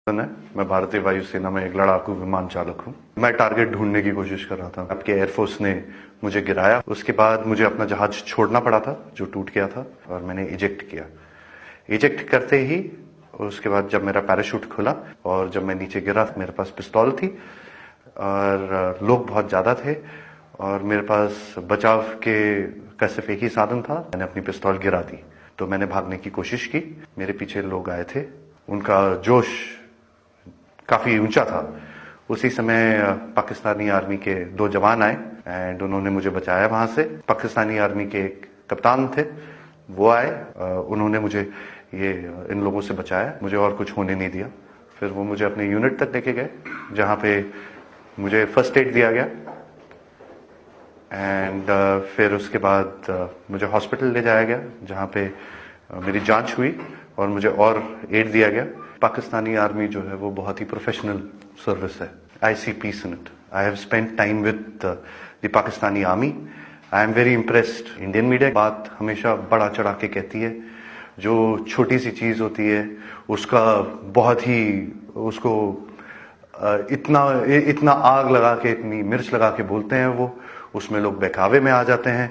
है। मैं भारतीय वायुसेना में एक लड़ाकू विमान चालक हूँ। मैं टारगेट ढूंढने की कोशिश कर रहा था। आपके एयरफोर्स ने मुझे गिराया। उसके बाद मुझे अपना जहाज छोड़ना पड़ा था जो टूट गया था, और मैंने इजेक्ट किया। इजेक्ट करते ही उसके बाद जब मेरा पैराशूट खुला और जब मैं नीचे गिरा, मेरे पास पिस्तौल थी और लोग बहुत ज्यादा थे और मेरे पास बचाव का सिर्फ एक ही साधन था। मैंने अपनी पिस्तौल गिरा दी। तो मैंने भागने की कोशिश की। मेरे पीछे लोग आए थे, उनका जोश काफी ऊंचा था। उसी समय पाकिस्तानी आर्मी के 2 जवान आए एंड उन्होंने मुझे बचाया वहां से। पाकिस्तानी आर्मी के एक कप्तान थे, वो आए, उन्होंने मुझे इन लोगों से बचाया, मुझे और कुछ होने नहीं दिया। फिर वो मुझे अपने यूनिट तक लेके गए जहां पे मुझे फर्स्ट एड दिया गया एंड फिर उसके बाद मुझे हॉस्पिटल ले जाया गया जहां पे मेरी जांच हुई और मुझे और एड दिया गया। पाकिस्तानी आर्मी जो है वो बहुत ही प्रोफेशनल सर्विस है। I see peace in it. I have spent time with the Pakistani army. I am very impressed. Indian media बात हमेशा बढ़ा चढ़ा के कहती है। जो छोटी सी चीज होती है उसका बहुत ही उसको इतना आग लगा के, इतनी मिर्च लगा के बोलते हैं वो, उसमें लोग बहकावे में आ जाते हैं।